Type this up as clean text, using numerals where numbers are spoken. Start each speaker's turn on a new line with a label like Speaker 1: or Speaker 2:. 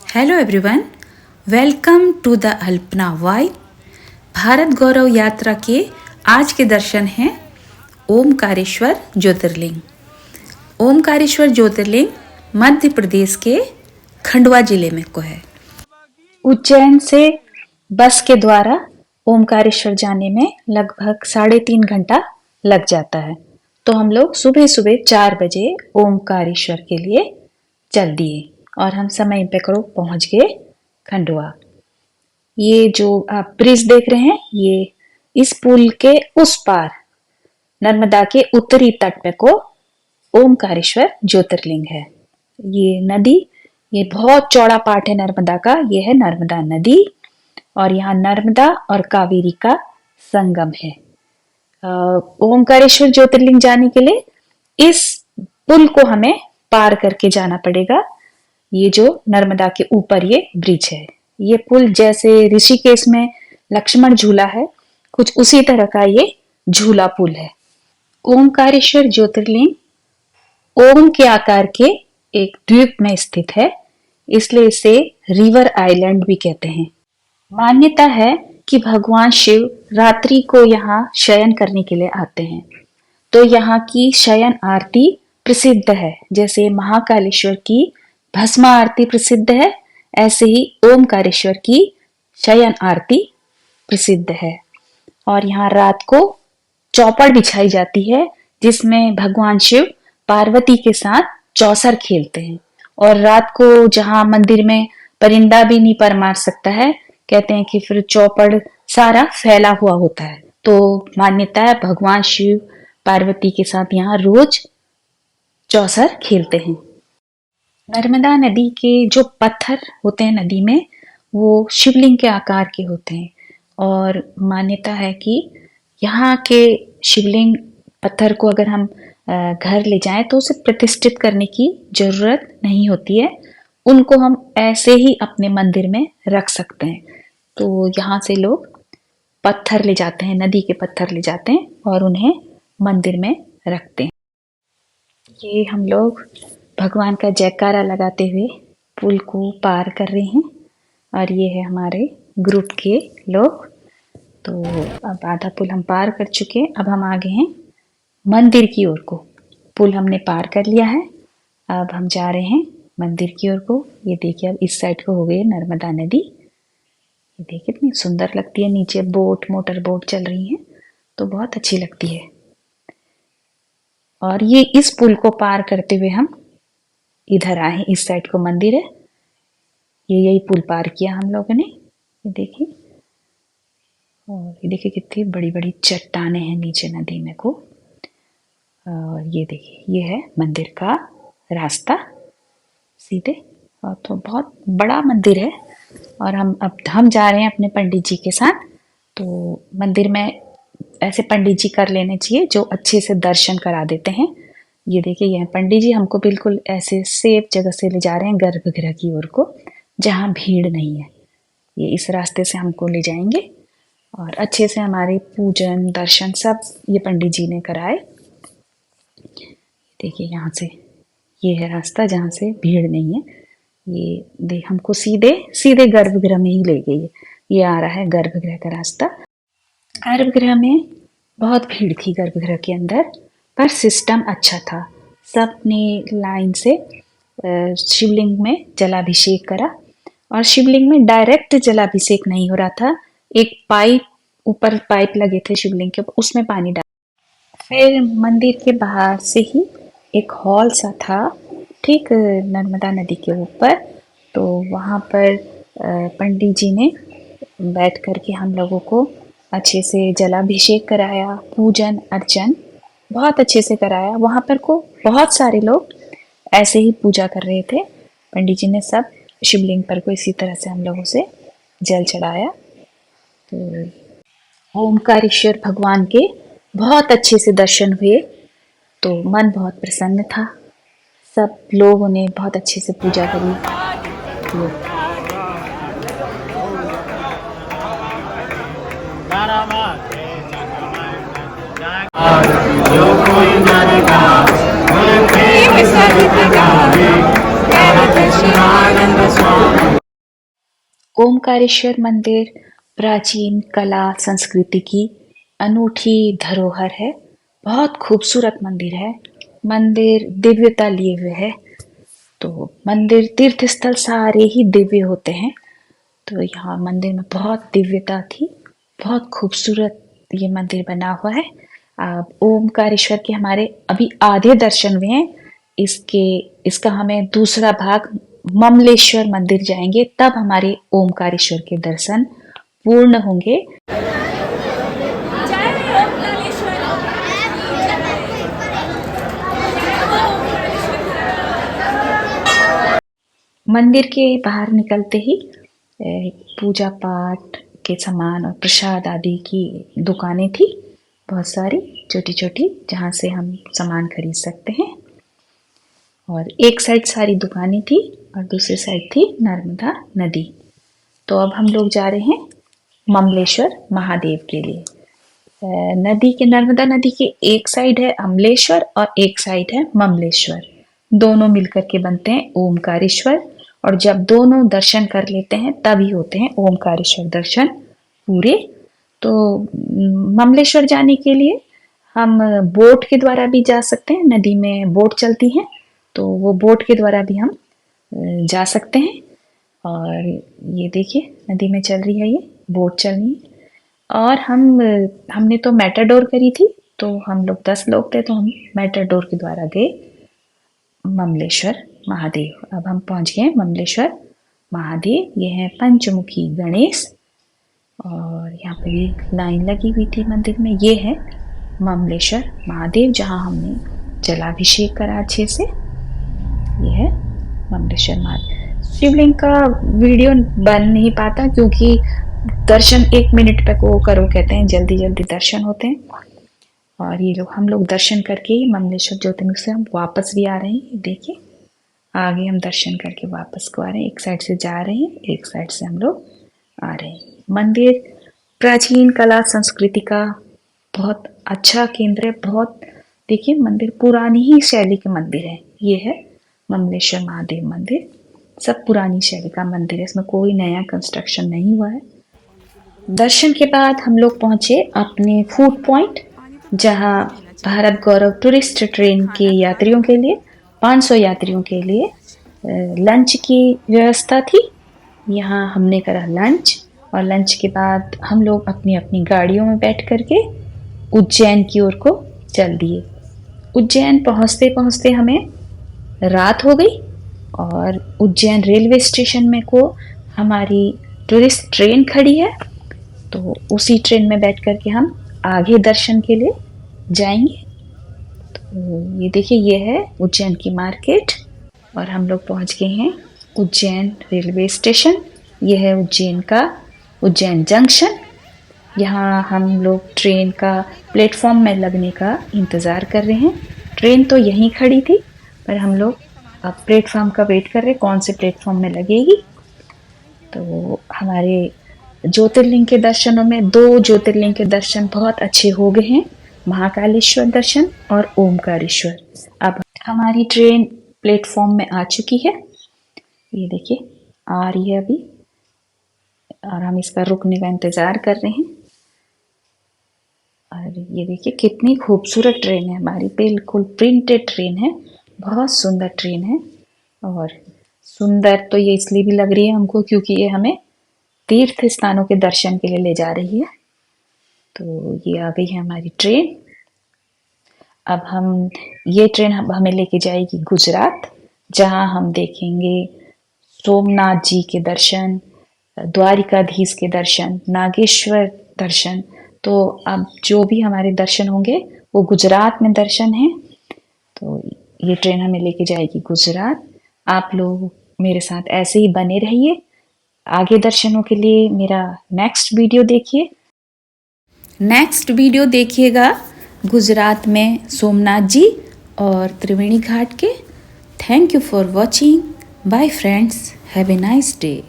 Speaker 1: Hello everyone, welcome to the Alpana vibe. Bharat Gaurav Yatra के आज के दर्शन हैं ओमकारेश्वर ज्योतिर्लिंग। ओमकारेश्वर ज्योतिर्लिंग मध्य प्रदेश के खंडवा जिले में को है। उज्जैन से बस के द्वारा ओमकारेश्वर जाने में लगभग 3.5 घंटा लग जाता है। तो हम लोग सुबह सुबह 4 बजे ओमकारेश्वर के लिए चल दिए और हम समय पे करो पहुंच गए खंडवा। ये जो आप ब्रिज देख रहे हैं, ये इस पुल के उस पार नर्मदा के उत्तरी तट पे को ओमकारेश्वर ज्योतिर्लिंग है। ये नदी, ये बहुत चौड़ा पार्ट है नर्मदा का। ये है नर्मदा नदी और यहाँ नर्मदा और कावेरी का संगम है। ओमकारेश्वर ज्योतिर्लिंग जाने के लिए इस पुल को हमें पार करके जाना पड़ेगा। ये जो नर्मदा के ऊपर ये ब्रिज है, ये पुल जैसे ऋषिकेश में लक्ष्मण झूला है, कुछ उसी तरह का ये झूला पुल है। ओमकारेश्वर ज्योतिर्लिंग ओम के आकार के एक द्वीप में स्थित है, इसलिए इसे रिवर आइलैंड भी कहते हैं। मान्यता है कि भगवान शिव रात्रि को यहाँ शयन करने के लिए आते हैं, तो यहाँ की शयन आरती प्रसिद्ध है। जैसे महाकालेश्वर की भस्म आरती प्रसिद्ध है, ऐसे ही ओमकारेश्वर की शयन आरती प्रसिद्ध है। और यहाँ रात को चौपड़ बिछाई जाती है, जिसमें भगवान शिव पार्वती के साथ चौसर खेलते हैं। और रात को जहाँ मंदिर में परिंदा भी नहीं पर मार सकता है, कहते हैं कि फिर चौपड़ सारा फैला हुआ होता है। तो मान्यता है भगवान शिव पार्वती के साथ यहाँ रोज चौसर खेलते हैं। नर्मदा नदी के जो पत्थर होते हैं नदी में, वो शिवलिंग के आकार के होते हैं। और मान्यता है कि यहाँ के शिवलिंग पत्थर को अगर हम घर ले जाएं तो उसे प्रतिष्ठित करने की जरूरत नहीं होती है, उनको हम ऐसे ही अपने मंदिर में रख सकते हैं। तो यहाँ से लोग पत्थर ले जाते हैं, नदी के पत्थर ले जाते हैं और उन्हें मंदिर में रखते हैं। ये हम लोग भगवान का जयकारा लगाते हुए पुल को पार कर रहे हैं और ये है हमारे ग्रुप के लोग। तो अब आधा पुल हम पार कर चुके हैं, अब हम आ गए हैं मंदिर की ओर को। पुल हमने पार कर लिया है, अब हम जा रहे हैं मंदिर की ओर को। ये देखिए, अब इस साइड को हो गई नर्मदा नदी। ये देखिए कितनी सुंदर लगती है, नीचे बोट, मोटर बोट चल रही हैं, तो बहुत अच्छी लगती है। और ये इस पुल को पार करते हुए हम इधर आए, इस साइड को मंदिर है, ये यही पुल पार किया हम लोगों ने। ये देखिए, और ये देखिए कितनी बड़ी बड़ी चट्टानें हैं नीचे नदी में को। और ये देखिए, ये है मंदिर का रास्ता सीधे, और तो बहुत बड़ा मंदिर है। और हम जा रहे हैं अपने पंडित जी के साथ। तो मंदिर में ऐसे पंडित जी कर लेने चाहिए जो अच्छे से दर्शन करा देते हैं। ये देखिए, यह पंडित जी हमको बिल्कुल ऐसे सेफ जगह से ले जा रहे हैं, गर्भगृह की ओर को, जहाँ भीड़ नहीं है। ये इस रास्ते से हमको ले जाएंगे और अच्छे से हमारे पूजन दर्शन सब ये पंडित जी ने कराए। देखिए यहाँ से ये है रास्ता जहाँ से भीड़ नहीं है। ये हमको सीधे गर्भगृह में ही ले गई है। ये आ रहा है गर्भगृह का रास्ता। गर्भगृह में बहुत भीड़ थी गर्भगृह के अंदर, पर सिस्टम अच्छा था। सब ने लाइन से शिवलिंग में जलाभिषेक करा। और शिवलिंग में डायरेक्ट जलाभिषेक नहीं हो रहा था, एक ऊपर पाइप लगे थे शिवलिंग के ऊपर, उसमें पानी डाल। फिर मंदिर के बाहर से ही एक हॉल सा था, ठीक नर्मदा नदी के ऊपर। तो वहाँ पर पंडित जी ने बैठ करके हम लोगों को अच्छे से जलाभिषेक कराया, पूजन अर्चन बहुत अच्छे से कराया। वहाँ पर को बहुत सारे लोग ऐसे ही पूजा कर रहे थे। पंडित जी ने सब शिवलिंग पर को इसी तरह से हम लोगों से जल चढ़ाया। तो ओमकारेश्वर भगवान के बहुत अच्छे से दर्शन हुए, तो मन बहुत प्रसन्न था। सब लोगों ने बहुत अच्छे से पूजा करी। जो कोई जानेगा, वो प्रेम सहित गावे, कृष्णानंद स्वामी। ओमकारेश्वर मंदिर प्राचीन कला संस्कृति की अनूठी धरोहर है। बहुत खूबसूरत मंदिर है। मंदिर दिव्यता लिए हुए है। तो मंदिर तीर्थ स्थल सारे ही दिव्य होते हैं। तो यहाँ मंदिर में बहुत दिव्यता थी। बहुत खूबसूरत ये मंदिर बना हुआ है। अब ओमकारेश्वर के हमारे अभी आधे दर्शन हुए हैं। इसका हमें दूसरा भाग ममलेश्वर मंदिर जाएंगे, तब हमारे ओमकारेश्वर के दर्शन पूर्ण होंगे। मंदिर के बाहर निकलते ही पूजा पाठ के सामान और प्रसाद आदि की दुकानें थी, बहुत सारी छोटी छोटी, जहाँ से हम सामान खरीद सकते हैं। और एक साइड सारी दुकानें थी और दूसरी साइड थी नर्मदा नदी। तो अब हम लोग जा रहे हैं ममलेश्वर महादेव के लिए। नदी के नर्मदा नदी के एक साइड है अमलेश्वर और एक साइड है ममलेश्वर। दोनों मिलकर के बनते हैं ओमकारेश्वर। और जब दोनों दर्शन कर लेते हैं तभी होते हैं ओमकारेश्वर दर्शन पूरे। तो ममलेश्वर जाने के लिए हम बोट के द्वारा भी जा सकते हैं। नदी में बोट चलती है, तो वो बोट के द्वारा भी हम जा सकते हैं। और ये देखिए नदी में चल रही है, ये बोट चल रही है। और हमने तो मैटाडोर करी थी, तो हम लोग 10 लोग थे, तो हम मैटाडोर के द्वारा गए ममलेश्वर महादेव। अब हम पहुंच गए ममलेश्वर महादेव। ये है पंचमुखी गणेश और यहाँ पे भी लाइन लगी हुई थी मंदिर में। ये है ममलेश्वर महादेव, जहाँ हमने जलाभिषेक करा अच्छे से। ये है ममलेश्वर महादेव। शिवलिंग का वीडियो बन नहीं पाता क्योंकि दर्शन 1 मिनट पे को करो कहते हैं, जल्दी जल्दी दर्शन होते हैं। और ये लोग हम लोग दर्शन करके ही ममलेश्वर ज्योतिर्लिंग से हम वापस भी आ रहे हैं। देखिए आगे हम दर्शन करके वापस को आ रहे हैं। एक साइड से जा रहे हैं, एक साइड से हम लोग आ रहे हैं। मंदिर प्राचीन कला संस्कृति का बहुत अच्छा केंद्र है। बहुत देखिए मंदिर पुरानी ही शैली के मंदिर है। ये है ममलेश्वर महादेव मंदिर, सब पुरानी शैली का मंदिर है, इसमें कोई नया कंस्ट्रक्शन नहीं हुआ है। दर्शन के बाद हम लोग पहुंचे अपने फूड पॉइंट, जहां भारत गौरव टूरिस्ट ट्रेन के यात्रियों के लिए 500 यात्रियों के लिए लंच की व्यवस्था थी। यहाँ हमने करा लंच और लंच के बाद हम लोग अपनी अपनी गाड़ियों में बैठ करके उज्जैन की ओर को चल दिए। उज्जैन पहुँचते पहुँचते हमें रात हो गई और उज्जैन रेलवे स्टेशन में को हमारी टूरिस्ट ट्रेन खड़ी है, तो उसी ट्रेन में बैठ करके हम आगे दर्शन के लिए जाएंगे। तो ये देखिए ये है उज्जैन की मार्केट और हम लोग पहुंच गए हैं उज्जैन रेलवे स्टेशन। ये है उज्जैन का उज्जैन जंक्शन। यहाँ हम लोग ट्रेन का प्लेटफॉर्म में लगने का इंतज़ार कर रहे हैं। ट्रेन तो यहीं खड़ी थी पर हम लोग अब प्लेटफॉर्म का वेट कर रहे हैं, कौन से प्लेटफॉर्म में लगेगी। तो हमारे ज्योतिर्लिंग के दर्शनों में 2 ज्योतिर्लिंग के दर्शन बहुत अच्छे हो गए हैं, महाकालेश्वर दर्शन और ओमकारेश्वर। अब हमारी ट्रेन प्लेटफॉर्म में आ चुकी है, ये देखिए आ रही है अभी और हम इसका रुकने का इंतज़ार कर रहे हैं। और ये देखिए कितनी खूबसूरत ट्रेन है हमारी, बिल्कुल प्रिंटेड ट्रेन है, बहुत सुंदर ट्रेन है। और सुंदर तो ये इसलिए भी लग रही है हमको क्योंकि ये हमें तीर्थ स्थानों के दर्शन के लिए ले जा रही है। तो ये आ गई है हमारी ट्रेन। अब ये ट्रेन हमें लेके जाएगी गुजरात, जहां हम देखेंगे सोमनाथ जी के दर्शन, द्वारिकाधीश के दर्शन, नागेश्वर दर्शन। तो अब जो भी हमारे दर्शन होंगे वो गुजरात में दर्शन है। तो ये ट्रेन हमें लेके जाएगी गुजरात। आप लोग मेरे साथ ऐसे ही बने रहिए। आगे दर्शनों के लिए मेरा नेक्स्ट वीडियो देखिएगा गुजरात में सोमनाथ जी और त्रिवेणी घाट के। Thank you for watching. Bye friends, have a nice day.